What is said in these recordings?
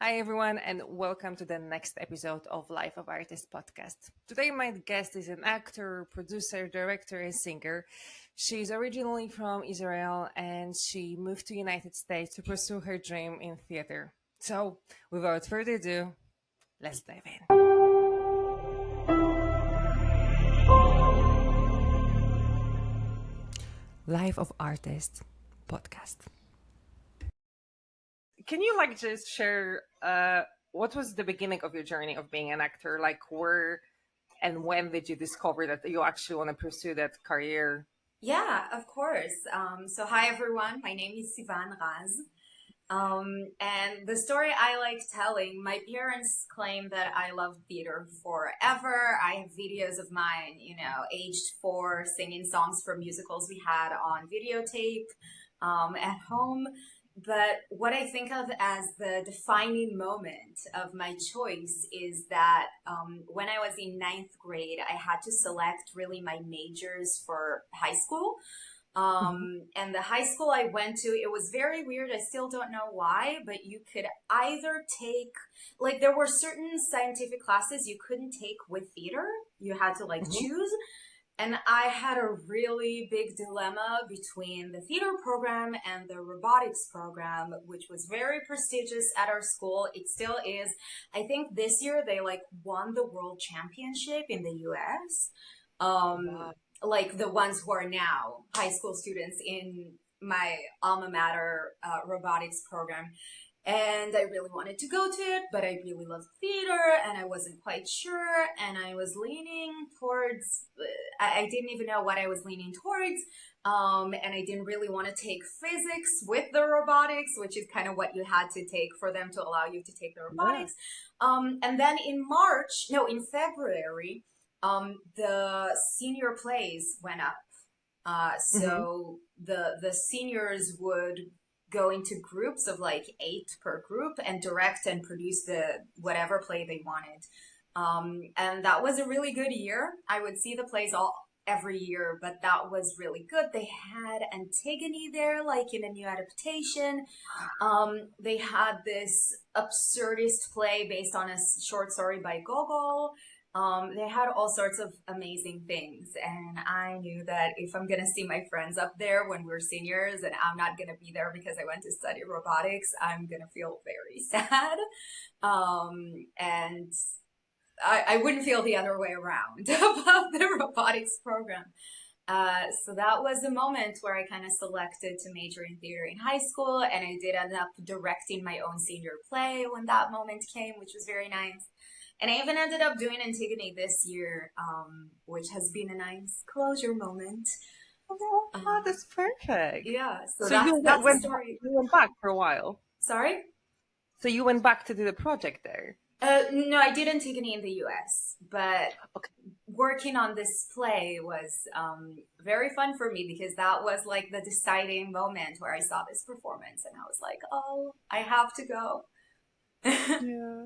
Hi, everyone, and welcome to the next episode of Life of Artist podcast. Today, my guest is an actor, producer, director, and singer. She's originally from Israel and she moved to the United States to pursue her dream in theater. So, without further ado, let's dive in. Life of Artist podcast. Can you just share what was the beginning of your journey of being an actor? Like where and when did you discover that you actually want to pursue that career? Yeah, of course. So hi everyone, my name is Sivan Raz. And the story I like telling, my parents claim that I loved theater forever. I have videos of mine, aged 4, singing songs from musicals we had on videotape at home. But what I think of as the defining moment of my choice is that when I was in ninth grade, I had to select really my majors for high school. And the high school I went to, it was very weird. I still don't know why, but you could either take, there were certain scientific classes you couldn't take with theater. You had to choose. And I had a really big dilemma between the theater program and the robotics program, which was very prestigious at our school. It still is. I think this year they won the world championship in the US. Wow. Like the ones who are now high school students in my alma mater robotics program. And I really wanted to go to it, but I really loved theater and I wasn't quite sure. And I was leaning towards, I didn't even know what I was leaning towards. And I didn't really want to take physics with the robotics, which is kind of what you had to take for them to allow you to take the robotics. Yeah. And then in February, the senior plays went up. So the seniors would go into groups of 8 per group and direct and produce the whatever play they wanted. And that was a really good year. I would see the plays every year, but that was really good. They had Antigone there, in a new adaptation. They had this absurdist play based on a short story by Gogol. They had all sorts of amazing things. And I knew that if I'm going to see my friends up there when we're seniors and I'm not going to be there because I went to study robotics, I'm going to feel very sad. And I wouldn't feel the other way around about the robotics program. So that was the moment where I kind of selected to major in theater in high school. And I did end up directing my own senior play when that moment came, which was very nice. And I even ended up doing Antigone this year, which has been a nice closure moment. Oh, that's perfect. Yeah, so that's the story. You went back for a while. Sorry? So you went back to do the project there? No, I did Antigone in the US, but working on this play was very fun for me because that was the deciding moment where I saw this performance and I was like, oh, I have to go. Yeah.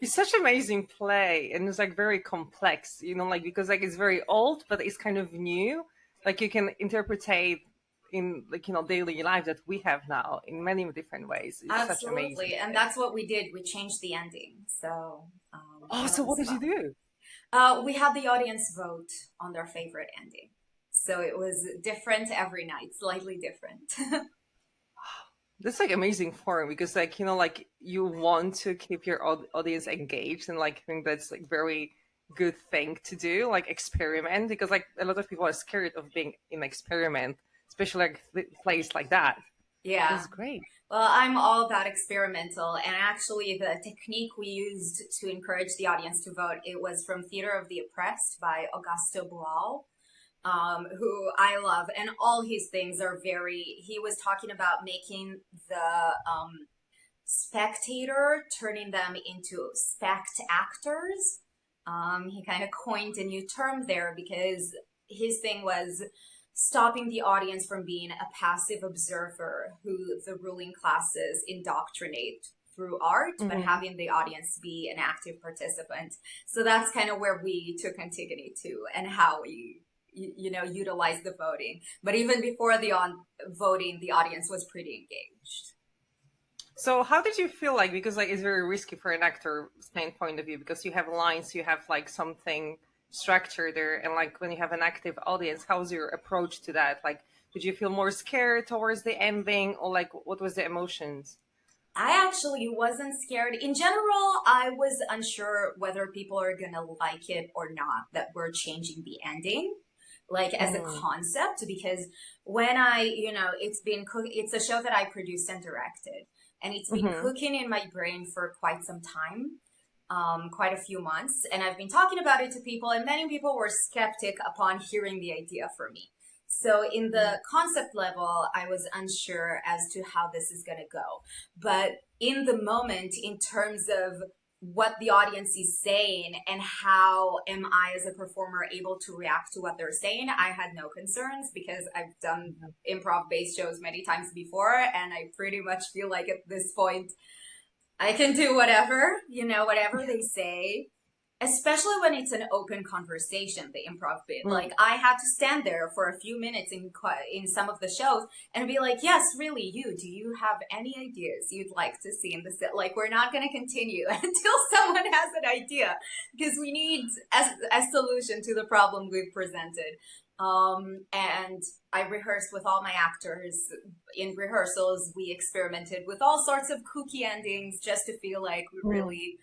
It's such an amazing play and it's very complex, because it's very old, but it's kind of new. You can interpretate in daily life that we have now in many different ways. It's absolutely. And that's what we did. We changed the ending. So so what did you do? We had the audience vote on their favorite ending. So it was different every night, slightly different. That's amazing form because you want to keep your audience engaged and I think that's very good thing to do, experiment, because a lot of people are scared of being in experiment, especially plays like that. Yeah, that's great. Well, I'm all about experimental, and actually the technique we used to encourage the audience to vote, it was from Theater of the Oppressed by Augusto Boal. Who I love, and all his things are he was talking about making the spectator, turning them into spect actors. He kind of coined a new term there because his thing was stopping the audience from being a passive observer who the ruling classes indoctrinate through art, but having the audience be an active participant. So that's kind of where we took Antigone to and how we utilize the voting. But even before the voting, the audience was pretty engaged. So how did you feel like, because like it's very risky for an actor's main point of view, because you have lines, you have like something structured there, and like when you have an active audience, how's your approach to that? Like, did you feel more scared towards the ending, or like what was the emotions? I actually wasn't scared. In general, I was unsure whether people are gonna like it or not, that we're changing the ending, like as a Mm. concept, because it's a show that I produced and directed, and it's been Mm-hmm. cooking in my brain for quite some time, quite a few months, and I've been talking about it to people, and many people were skeptic upon hearing the idea from me. So in the concept level, I was unsure as to how this is going to go. But in the moment, in terms of what the audience is saying and how am I as a performer able to react to what they're saying, I had no concerns because I've done improv based shows many times before, and I pretty much feel like at this point I can do whatever, whatever they say, especially when it's an open conversation, the improv bit. Mm. Like I had to stand there for a few minutes in some of the shows and be like, yes, really, do you have any ideas you'd like to see in the set? Like, we're not going to continue until someone has an idea, because we need a solution to the problem we've presented. And I rehearsed with all my actors. In rehearsals, we experimented with all sorts of kooky endings just to feel like we Mm. really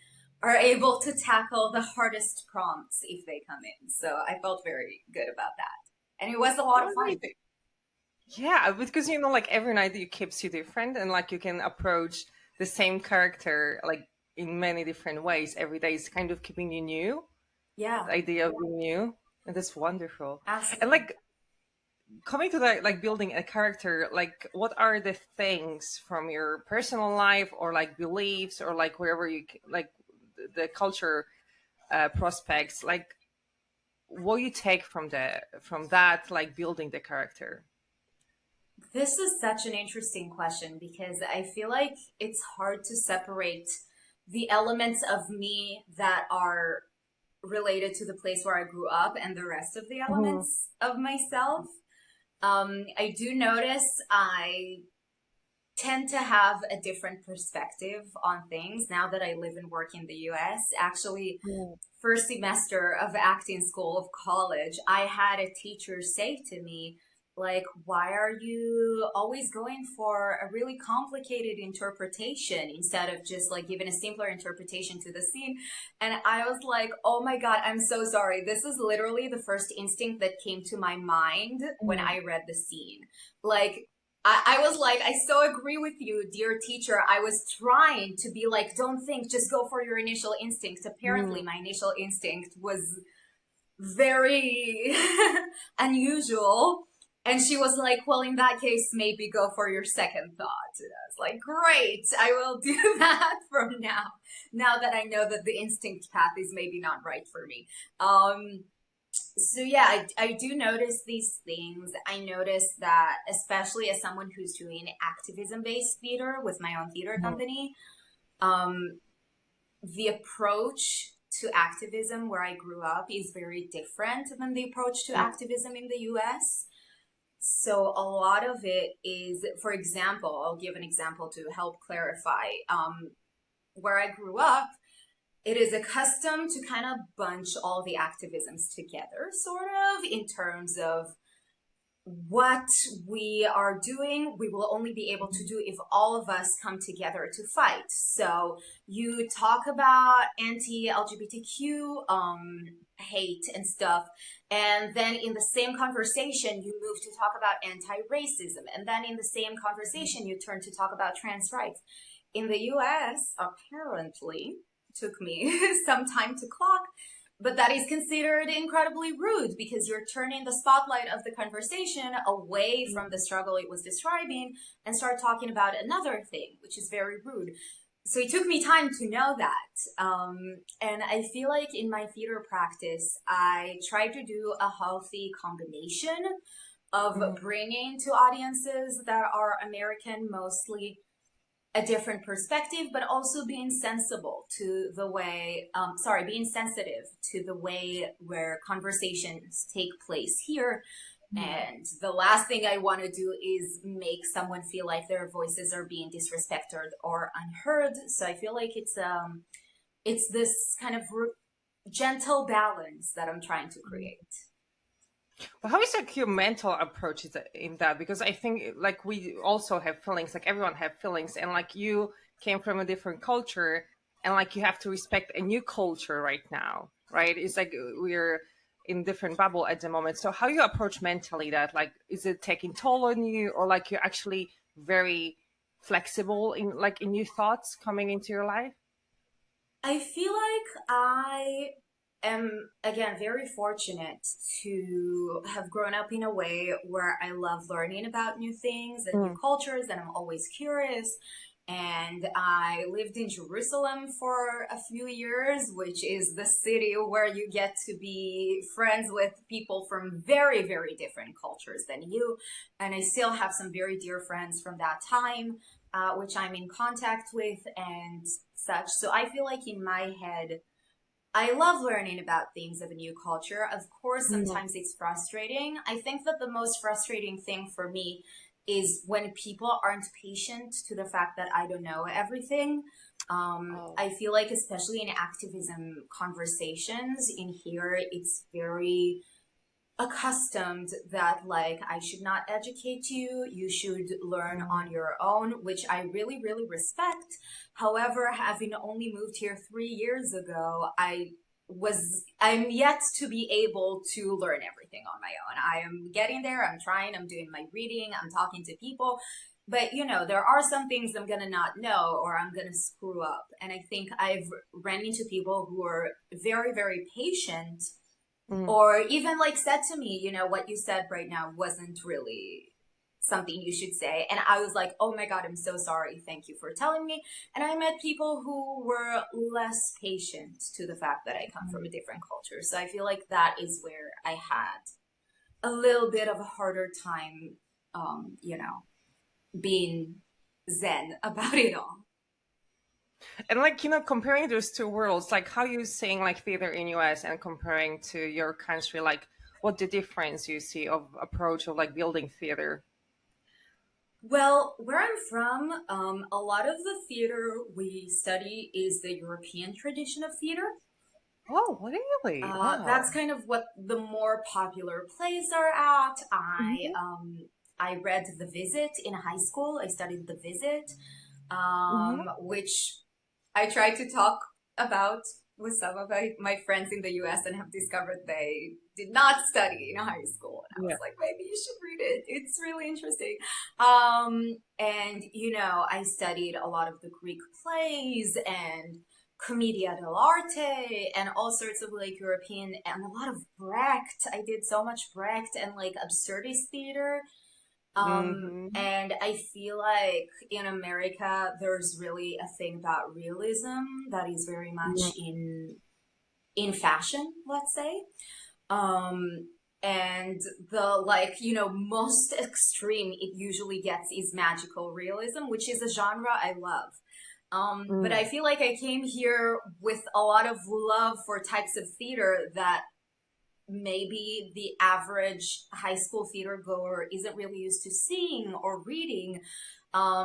are able to tackle the hardest prompts if they come in. So I felt very good about that. And it was a lot That of was fun. amazing. Yeah, because like every night you keeps you different, and like you can approach the same character like in many different ways every day. It's kind of keeping you new, Yeah, the idea of being new, and that's wonderful. And absolutely. like coming to that, like building a character, like what are the things from your personal life or like beliefs or like wherever like the culture prospects, like what you take from that, like building the character. This is such an interesting question because I feel like it's hard to separate the elements of me that are related to the place where I grew up and the rest of the Mhm. elements of myself. I do notice I tend to have a different perspective on things now that I live and work in the US. Actually, Mm. first semester of acting school of college, I had a teacher say to me, like, why are you always going for a really complicated interpretation instead of just like giving a simpler interpretation to the scene? And I was like, oh my God, I'm so sorry. This is literally the first instinct that came to my mind when Mm. I read the scene. Like, I was like, I so agree with you, dear teacher. I was trying to be like, don't think, just go for your initial instinct. Apparently, Mm. my initial instinct was very unusual. And she was like, well, in that case, maybe go for your second thought. And I was like, great, I will do that from now that I know that the instinct path is maybe not right for me. So yeah, I do notice these things. I notice that, especially as someone who's doing activism-based theater with my own theater Mhm. company, um, the approach to activism where I grew up is very different than the approach to Mm. activism in the US. So a lot of it is, for example, I'll give an example to help clarify. Where I grew up, it is a custom to kind of bunch all the activisms together, sort of, in terms of what we are doing, we will only be able to do if all of us come together to fight. So you talk about anti-LGBTQ hate and stuff, and then in the same conversation you move to talk about anti-racism, and then in the same conversation you turn to talk about trans rights. In the US, apparently, took me some time to clock, but that is considered incredibly rude because you're turning the spotlight of the conversation away from the struggle it was describing and start talking about another thing, which is very rude. So it took me time to know that. And I feel like in my theater practice, I try to do a healthy combination of Mm. bringing to audiences that are American mostly a different perspective, but also being sensible to the way, being sensitive to the way where conversations take place here, And the last thing I want to do is make someone feel like their voices are being disrespected or unheard. So I feel like it's this kind of gentle balance that I'm trying to create. But how is like your mental approach in that? Because I think like we also have feelings, like everyone have feelings, and like you came from a different culture, and like you have to respect a new culture right now, right? It's like we're in different bubble at the moment. So how you approach mentally that? Like, is it taking toll on you, or like you're actually very flexible in your thoughts coming into your life? I feel like I am, again, very fortunate to have grown up in a way where I love learning about new things and new cultures, and I'm always curious. And I lived in Jerusalem for a few years, which is the city where you get to be friends with people from very, very different cultures than you. And I still have some very dear friends from that time, which I'm in contact with and such. So I feel like in my head, I love learning about things of a new culture. Of course, sometimes it's frustrating. I think that the most frustrating thing for me is when people aren't patient to the fact that I don't know everything. I feel like, especially in activism conversations in here, it's very accustomed that like I should not educate you, you should learn on your own, which I really, really respect. However, having only moved here 3 years ago, I'm yet to be able to learn everything on my own. I am getting there, I'm trying, I'm doing my reading, I'm talking to people, but you know, there are some things I'm gonna not know or I'm gonna screw up. And I think I've ran into people who are very, very patient, or even like said to me, you know, what you said right now wasn't really something you should say. And I was like, oh my God, I'm so sorry. Thank you for telling me. And I met people who were less patient to the fact that I come from a different culture. So I feel like that is where I had a little bit of a harder time, you know, being zen about it all. And like, you know, comparing those two worlds, like how you saying like theater in US and comparing to your country, like what the difference you see of approach of like building theater? Well, where I'm from, a lot of the theater we study is the European tradition of theater. Oh, really? Wow. That's kind of what the more popular plays are at. I read The Visit in high school. I studied The Visit, which I tried to talk about with some of my friends in the US and have discovered they did not study in high school. And I was like, maybe you should read it. It's really interesting. And, you know, I studied a lot of the Greek plays and Commedia dell'arte and all sorts of like European and a lot of Brecht. I did so much Brecht and like absurdist theater. And I feel like in America, there's really a thing about realism that is very much in fashion, let's say. And the like, you know, most extreme it usually gets is magical realism, which is a genre I love. But I feel like I came here with a lot of love for types of theater that maybe the average high school theater goer isn't really used to seeing or reading,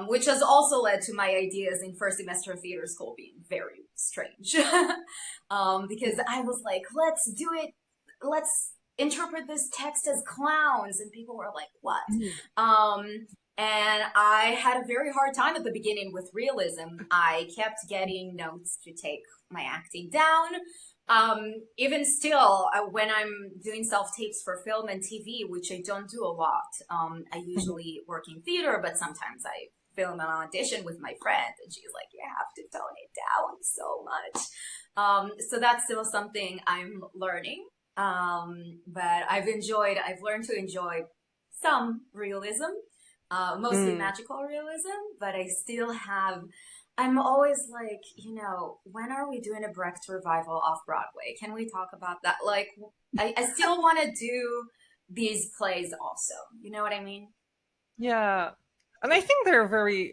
which has also led to my ideas in first semester of theater school being very strange. Because I was like, let's do it, let's interpret this text as clowns, and people were like, what? And I had a very hard time at the beginning with realism. I kept getting notes to take my acting down. Even still, when I'm doing self-tapes for film and TV, which I don't do a lot, I usually work in theater, but sometimes I film an audition with my friend, and she's like, you have to tone it down so much. So that's still something I'm learning. But I've learned to enjoy some realism, mostly magical realism, but I'm always like, you know, when are we doing a Brecht revival off Broadway? Can we talk about that? Like, I still want to do these plays also. You know what I mean? Yeah. And I think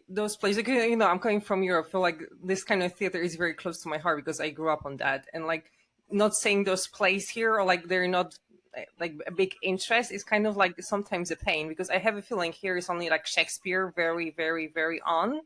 those plays, like, you know, I'm coming from Europe, I feel like this kind of theater is very close to my heart because I grew up on that. And like, not saying those plays here, or like they're not like a big interest is kind of like sometimes a pain, because I have a feeling here is only like Shakespeare very, very, very on.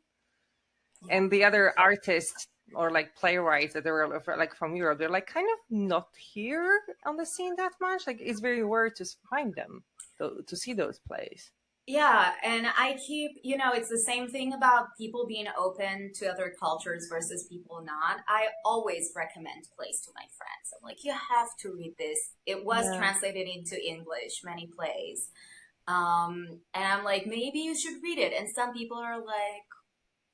And the other artists or like playwrights that are like from Europe, they're like kind of not here on the scene that much. Like it's very rare to find them, to see those plays. Yeah, and I keep, it's the same thing about people being open to other cultures versus people not. I always recommend plays to my friends. I'm like, you have to read this. It was translated into English, many plays. And I'm like, maybe you should read it. And some people are like,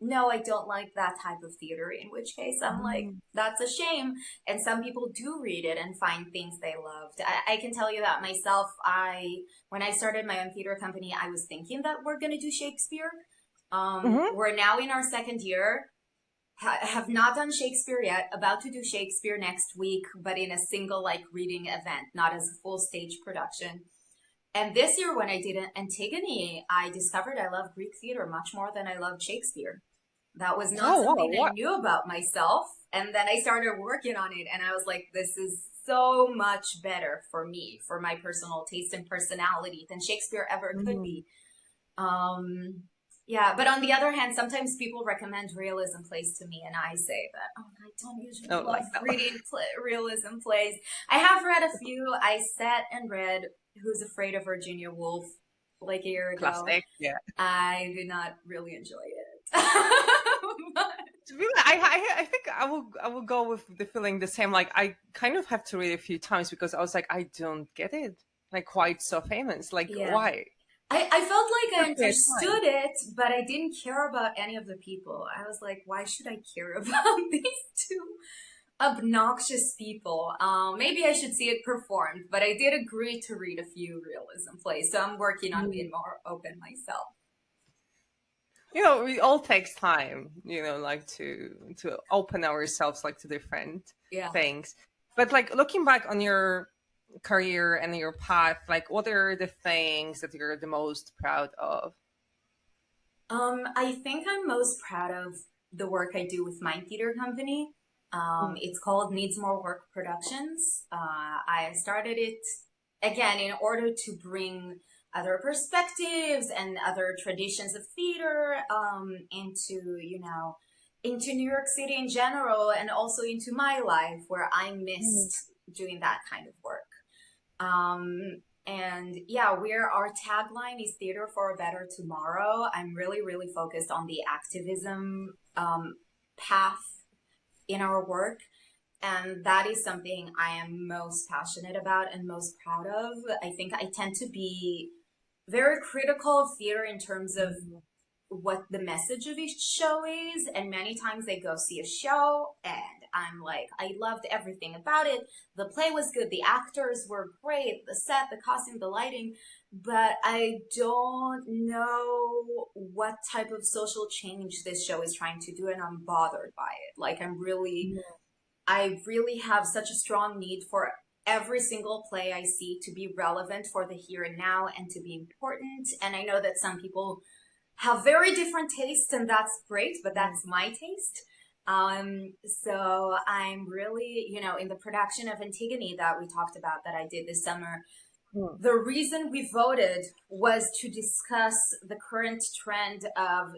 no, I don't like that type of theater, in which case I'm like, that's a shame. And some people do read it and find things they loved. I can tell you that myself, when I started my own theater company, I was thinking that we're going to do Shakespeare. We're now in our second year, have not done Shakespeare yet, about to do Shakespeare next week, but in a single like reading event, not as a full stage production. And this year when I did Antigone, I discovered I love Greek theater much more than I loved Shakespeare. That was not something I knew about myself. And then I started working on it and I was like, this is so much better for me, for my personal taste and personality than Shakespeare ever could be. Yeah, but on the other hand, sometimes people recommend realism plays to me and I say that, I don't usually love reading realism plays. I have read a few. I sat and read Who's Afraid of Virginia Woolf like a year ago. Classic, yeah. I did not really enjoy it. I think I will go with the feeling the same. Like I kind of have to read it a few times because I was like, I don't get it. Like quite so famous. Like why? I felt like I understood it, but I didn't care about any of the people. I was like, why should I care about these two obnoxious people? Maybe I should see it performed, but I did agree to read a few realism plays, so I'm working on being more open myself. It all takes time, like to open ourselves like to different things. But like looking back on your career and your path, like what are the things that you're the most proud of? I think I'm most proud of the work I do with my theater company. It's called Needs More Work Productions. I started it again in order to bring other perspectives and other traditions of theater into New York City in general, and also into my life where I missed doing that kind of work. And yeah, our tagline is Theater for a Better Tomorrow. I'm really, really focused on the activism path in our work. And that is something I am most passionate about and most proud of. I think I tend to be very critical of theater in terms of what the message of each show is. And many times I go see a show and I'm like, I loved everything about it. The play was good. The actors were great. The set, the costume, the lighting. But I don't know what type of social change this show is trying to do. And I'm bothered by it. Like I really have such a strong need for every single play I see to be relevant for the here and now and to be important. And I know that some people have very different tastes and that's great, but that's my taste. So I'm really, in the production of Antigone that we talked about that I did this summer, the reason we voted was to discuss the current trend of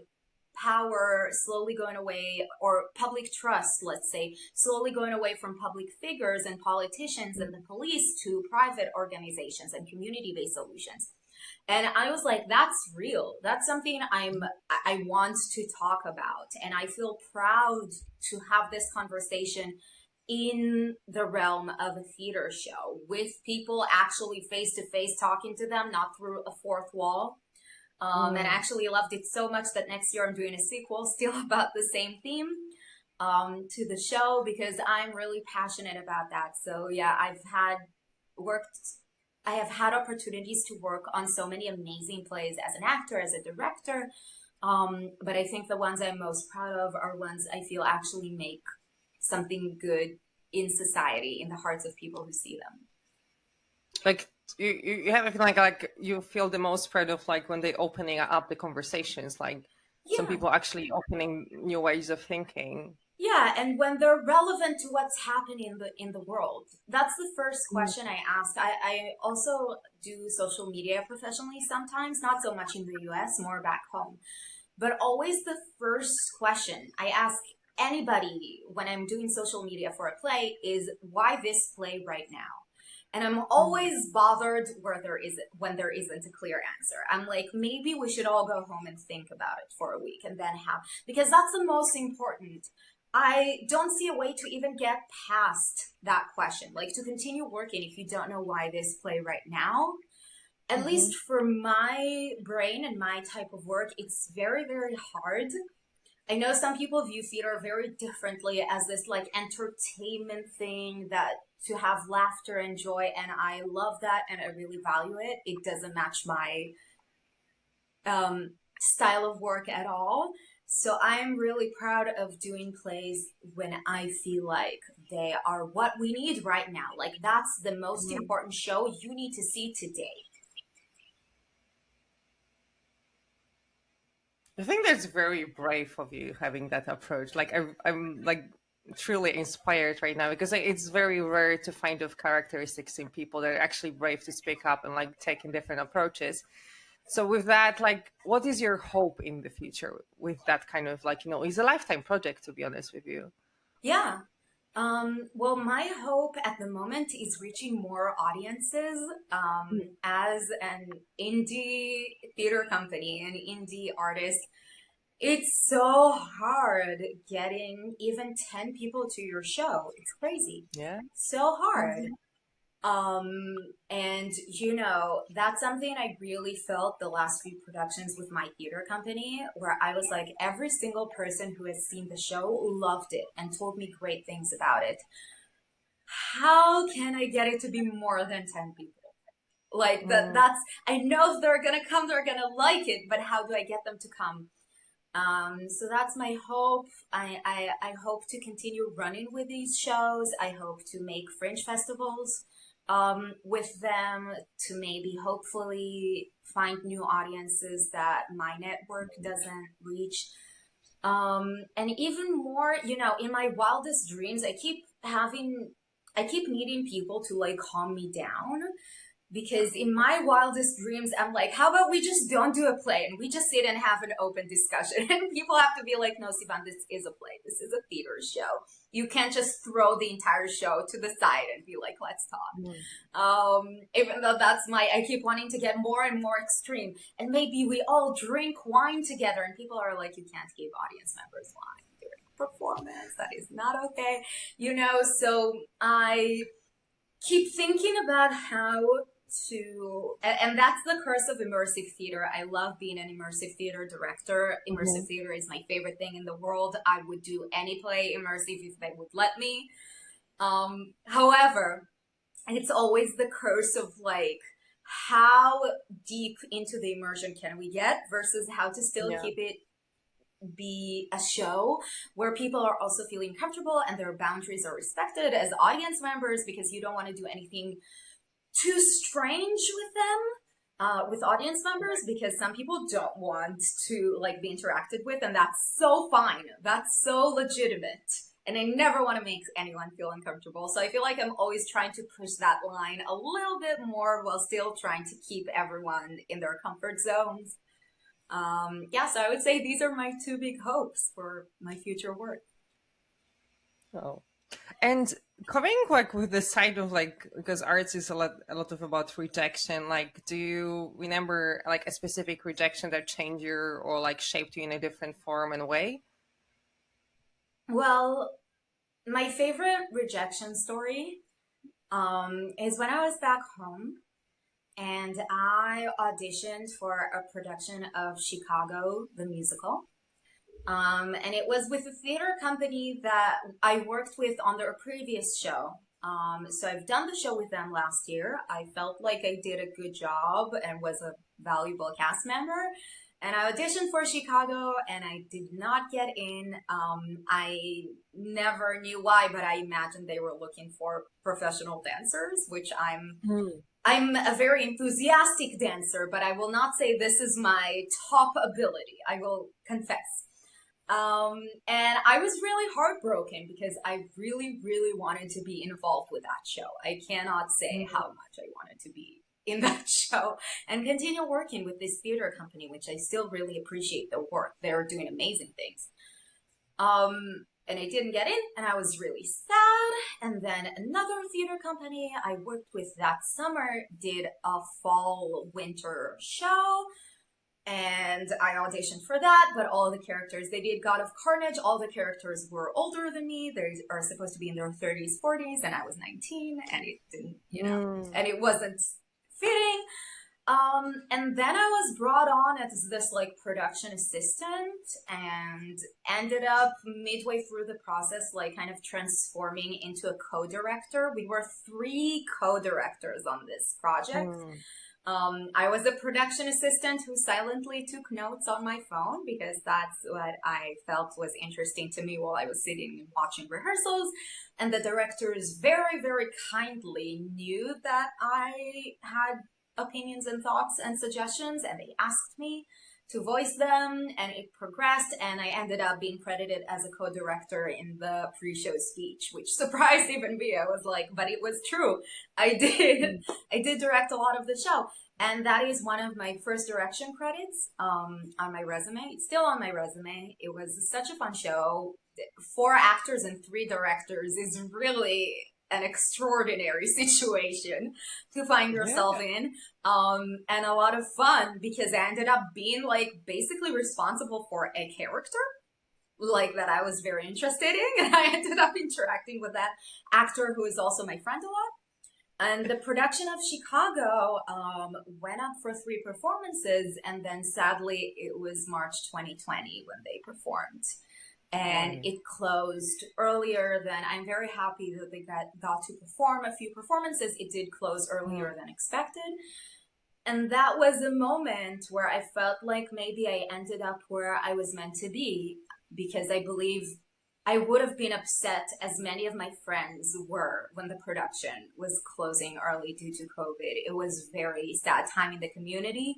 power slowly going away, or public trust, let's say, slowly going away from public figures and politicians and the police to private organizations and community-based solutions. And I was like, that's real. That's something I want to talk about. And I feel proud to have this conversation in the realm of a theater show with people actually face to face talking to them, not through a fourth wall. And I actually loved it so much that next year I'm doing a sequel still about the same theme to the show because I'm really passionate about that. So yeah, I have had opportunities to work on so many amazing plays as an actor, as a director. But I think the ones I'm most proud of are ones I feel actually make something good in society, in the hearts of people who see them. Like you have a feeling like you feel the most proud of like when they opening up the conversations, like some people actually opening new ways of thinking. Yeah, and when they're relevant to what's happening in the world. That's the first question I ask. I also do social media professionally sometimes, not so much in the US, more back home. But always the first question I ask anybody when I'm doing social media for a play is why this play right now? And I'm always bothered when there isn't a clear answer. I'm like, maybe we should all go home and think about it for a week and then because that's the most important. I don't see a way to even get past that question, like to continue working if you don't know why this play right now. At least for my brain and my type of work, it's very, very hard. I know some people view theater very differently as this like entertainment thing that to have laughter and joy, and I love that and I really value it. It doesn't match my style of work at all. So I'm really proud of doing plays when I feel like they are what we need right now. Like that's the most important show you need to see today. I think that's very brave of you having that approach. Like I'm like truly inspired right now because it's very rare to find of characteristics in people that are actually brave to speak up and like taking different approaches. So with that, like, what is your hope in the future with that kind of like, it's a lifetime project, to be honest with you. Yeah. Well, my hope at the moment is reaching more audiences. As an indie theater company, an indie artist, it's so hard getting even 10 people to your show. It's crazy. Yeah. So hard. And that's something I really felt the last few productions with my theater company, where I was like, every single person who has seen the show loved it and told me great things about it. How can I get it to be more than 10 people? Like that's, I know they're gonna come, they're gonna like it, but how do I get them to come? So that's my hope. I hope to continue running with these shows. I hope to make fringe festivals with them, to maybe hopefully find new audiences that my network doesn't reach. And even more, in my wildest dreams, I keep needing people to like calm me down. Because in my wildest dreams, I'm like, how about we just don't do a play and we just sit and have an open discussion? And people have to be like, no, Sivan, this is a play. This is a theater show. You can't just throw the entire show to the side and be like, let's talk. Even though I keep wanting to get more and more extreme. And maybe we all drink wine together and people are like, you can't give audience members wine during performance. That is not okay. So I keep thinking about how and that's the curse of immersive theater. I love being an immersive theater director. Immersive theater is my favorite thing in the world. I would do any play immersive if they would let me. However, it's always the curse of like, how deep into the immersion can we get versus how to still keep it be a show where people are also feeling comfortable and their boundaries are respected as audience members, because you don't want to do anything too strange with them, with audience members, because some people don't want to like be interacted with, and that's so fine. That's so legitimate. And I never want to make anyone feel uncomfortable. So I feel like I'm always trying to push that line a little bit more while still trying to keep everyone in their comfort zones. So I would say these are my two big hopes for my future work. Oh. And coming like with the side of like, because arts is a lot of about rejection, like do you remember like a specific rejection that changed you or like shaped you in a different form and way? Well, my favorite rejection story is when I was back home and I auditioned for a production of Chicago, the musical. And it was with a theater company that I worked with on their previous show. So I've done the show with them last year. I felt like I did a good job and was a valuable cast member. And I auditioned for Chicago and I did not get in. I never knew why, but I imagined they were looking for professional dancers, which I'm a very enthusiastic dancer, but I will not say this is my top ability. I will confess. And I was really heartbroken because I really, really wanted to be involved with that show. I cannot say how much I wanted to be in that show and continue working with this theater company, which I still really appreciate the work. They're doing amazing things. And I didn't get in, and I was really sad. And then another theater company I worked with that summer did a fall winter show, and I auditioned for that. But all the characters, they did God of Carnage, all the characters were older than me. They are supposed to be in their 30s, 40s, and I was 19, and it didn't, and it wasn't fitting. And then I was brought on as this like production assistant and ended up midway through the process, like kind of transforming into a co-director. We were 3 co-directors on this project. I was a production assistant who silently took notes on my phone because that's what I felt was interesting to me while I was sitting and watching rehearsals. And the directors very, very kindly knew that I had opinions and thoughts and suggestions, and they asked me to voice them, and it progressed, and I ended up being credited as a co-director in the pre-show speech, which surprised even me. I was like, but it was true. I did direct a lot of the show, and that is one of my first direction credits on my resume. It's still on my resume. It was such a fun show. 4 actors and 3 directors is really an extraordinary situation to find yourself in, and a lot of fun because I ended up being like basically responsible for a character like that I was very interested in, and I ended up interacting with that actor who is also my friend a lot. And the production of Chicago went up for 3 performances, and then sadly it was March 2020 when they performed. And it closed earlier than, I'm very happy that they got to perform a few performances. It did close earlier than expected. And that was a moment where I felt like maybe I ended up where I was meant to be, because I believe I would have been upset as many of my friends were when the production was closing early due to COVID. It was very sad time in the community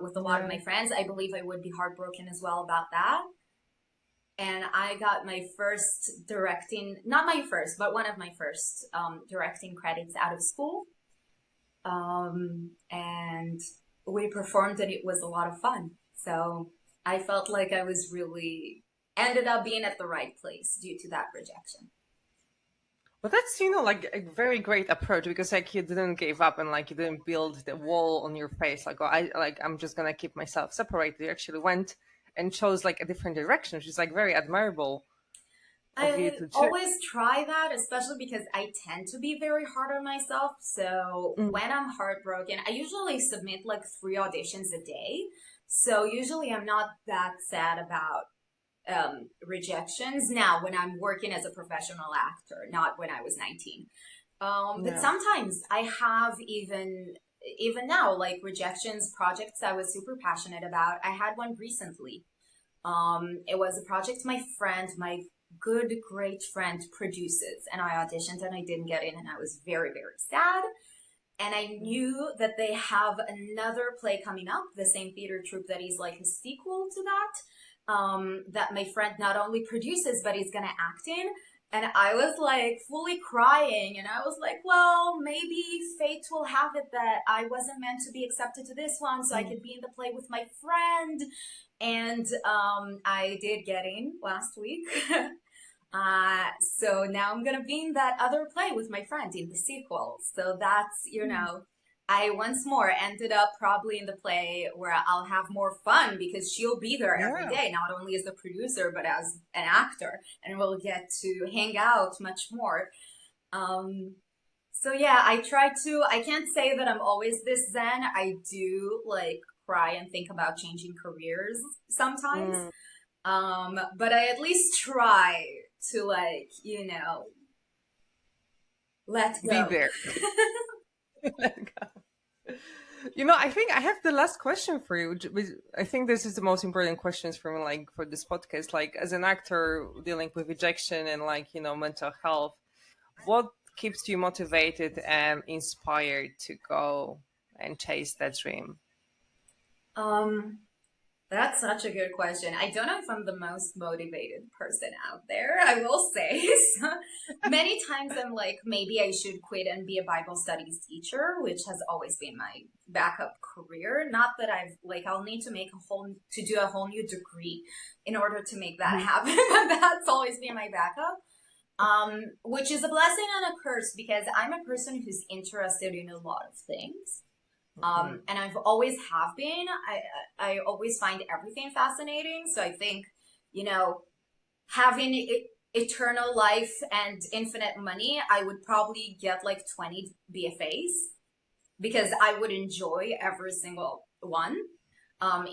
with a lot of my friends. I believe I would be heartbroken as well about that. And I got my first directing, not my first, but one of my first directing credits out of school. And we performed, and it was a lot of fun. So I felt like I was really, ended up being at the right place due to that rejection. But that's, like a very great approach, because like you didn't give up and like you didn't build the wall on your face. Like, oh, I'm just going to keep myself separated. You actually went and chose like a different direction, which is like very admirable. I always try that, especially because I tend to be very hard on myself. So when I'm heartbroken, I usually submit like 3 auditions a day. So usually I'm not that sad about rejections now when I'm working as a professional actor, not when I was 19. But sometimes I have even now, like rejections, projects I was super passionate about. I had one recently. It was a project my good, great friend produces, and I auditioned and I didn't get in, and I was very, very sad. And I knew that they have another play coming up, the same theater troupe that is like a sequel to that my friend not only produces, but he's gonna act in. And I was like fully crying, and I was like, well, maybe fate will have it that I wasn't meant to be accepted to this one, so I could be in the play with my friend. And I did get in last week. So now I'm gonna be in that other play with my friend in the sequel. So that's, I once more ended up probably in the play where I'll have more fun because she'll be there every day, not only as the producer, but as an actor, and we'll get to hang out much more. So yeah, I can't say that I'm always this zen. I do like cry and think about changing careers sometimes. But I at least try to like, let go. Be there. Let go. I think I have the last question for you. I think this is the most important questions for me, like for this podcast. Like as an actor dealing with rejection and like, mental health, what keeps you motivated and inspired to go and chase that dream? That's such a good question. I don't know if I'm the most motivated person out there, I will say. So, many times I'm like, maybe I should quit and be a Bible studies teacher, which has always been my backup career. Not that I'll need to do a whole new degree in order to make that happen. But that's always been my backup. Which is a blessing and a curse because I'm a person who's interested in a lot of things. And I've always have been. I always find everything fascinating. So I think, having eternal life and infinite money, I would probably get like 20 BFAs because I would enjoy every single one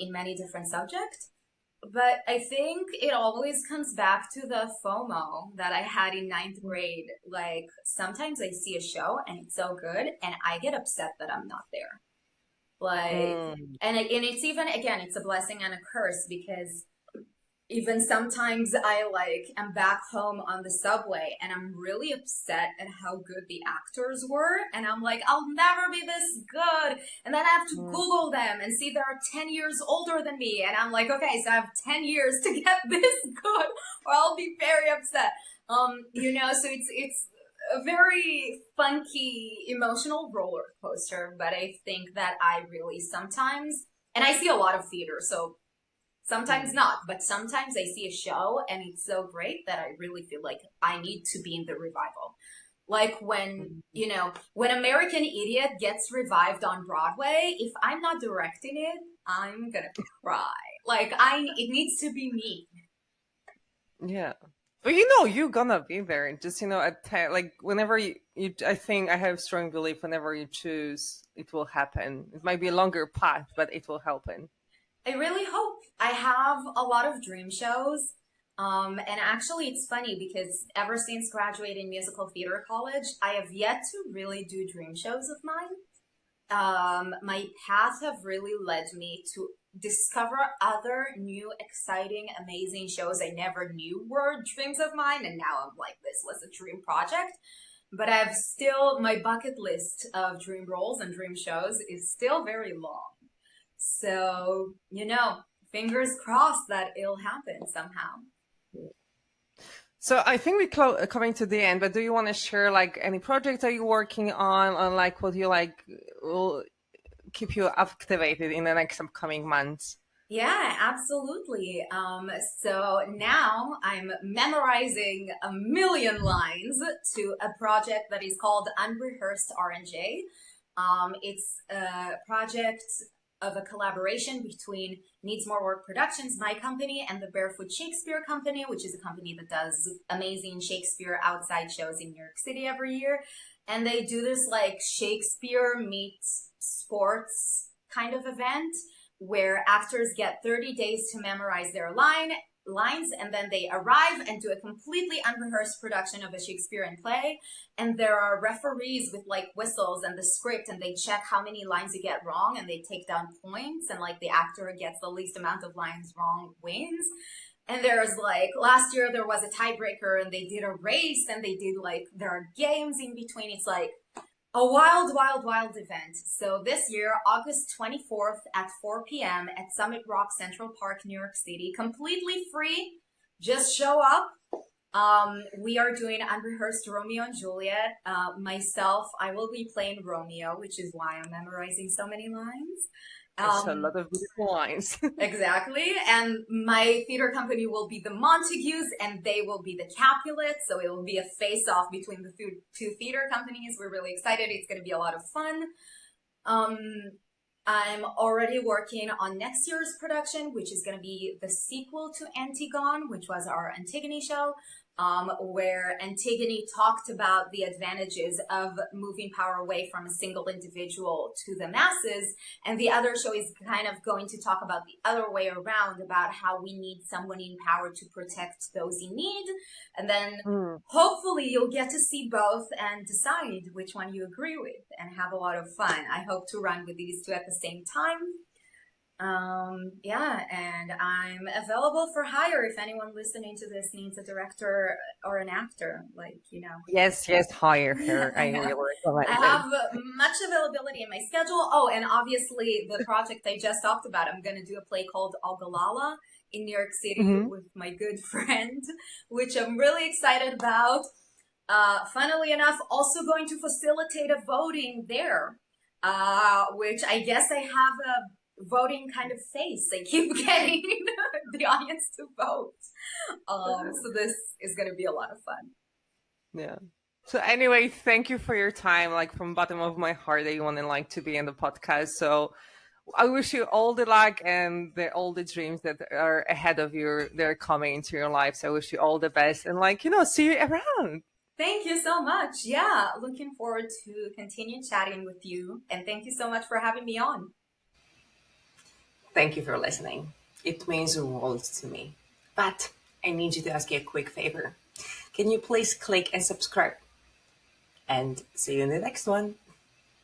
in many different subjects. But I think it always comes back to the FOMO that I had in ninth grade. Like sometimes I see a show and it's so good and I get upset that I'm not there. And it's even, again, it's a blessing and a curse because even sometimes I am back home on the subway and I'm really upset at how good the actors were. And I'm like, I'll never be this good. And then I have to Google them and see they're 10 years older than me. And I'm like, okay, so I have 10 years to get this good or I'll be very upset. So it's a very funky emotional roller coaster, but I think that I really sometimes, and I see a lot of theater, so sometimes not, but sometimes I see a show and it's so great that I really feel like I need to be in the revival. Like when American Idiot gets revived on Broadway, if I'm not directing it, I'm gonna cry. It needs to be me. Yeah. But you're gonna be there. Just whenever you, I think I have strong belief. Whenever you choose, it will happen. It might be a longer path, but it will happen. I really hope. I have a lot of dream shows, and actually, it's funny because ever since graduating musical theater college, I have yet to really do dream shows of mine. My paths have really led me to discover other new, exciting, amazing shows I never knew were dreams of mine. And now I'm like, this was a dream project. But my bucket list of dream roles and dream shows is still very long. So, fingers crossed that it'll happen somehow. So I think we're coming to the end, but do you want to share any project that you're working on what you will keep you activated in the next upcoming months? Yeah, absolutely. So now I'm memorizing a million lines to a project that is called Unrehearsed RNJ. It's a project of a collaboration between Needs More Work Productions, my company, and the Barefoot Shakespeare Company, which is a company that does amazing Shakespeare outside shows in New York City every year. And they do this Shakespeare meets sports kind of event where actors get 30 days to memorize their lines, and then they arrive and do a completely unrehearsed production of a Shakespearean play. And there are referees with whistles and the script, and they check how many lines you get wrong, and they take down points, and the actor who gets the least amount of lines wrong wins. And there's last year there was a tiebreaker and they did a race and they did there are games in between. It's a wild, wild, wild event. So this year, August 24th at 4 p.m. at Summit Rock Central Park, New York City, completely free. Just show up. We are doing Unrehearsed Romeo and Juliet. Myself, I will be playing Romeo, which is why I'm memorizing so many lines. It's a lot of beautiful lines. Exactly. And my theater company will be the Montagues and they will be the Capulets. So it will be a face-off between the two theater companies. We're really excited. It's going to be a lot of fun. I'm already working on next year's production, which is going to be the sequel to Antigone, which was our Antigone show. Where Antigone talked about the advantages of moving power away from a single individual to the masses. And the other show is kind of going to talk about the other way around, about how we need someone in power to protect those in need. And then hopefully you'll get to see both and decide which one you agree with and have a lot of fun. I hope to run with these two at the same time. Yeah, and I'm available for hire if anyone listening to this needs a director or an actor, like, you know. Yes, yes, hire her. I really I recommend it. have much availability in my schedule. Oh, and obviously the project I just talked about, I'm going to do a play called Ogallala in New York City Hmm. with my good friend, which I'm really excited about. Funnily enough, also going to facilitate a voting there, which I guess I have a voting kind of face. I keep getting the audience to vote. So this is going to be a lot of fun. Yeah. So anyway, thank you for your time. Like from bottom of my heart, that you want to like to be in the podcast. So I wish you all the luck and all the dreams that are ahead of you. They're coming into your life. So I wish you all the best and see you around. Thank you so much. Yeah, looking forward to continue chatting with you. And thank you so much for having me on. Thank you for listening. It means the world to me. But I need you to ask you a quick favor. Can you please click and subscribe? And see you in the next one.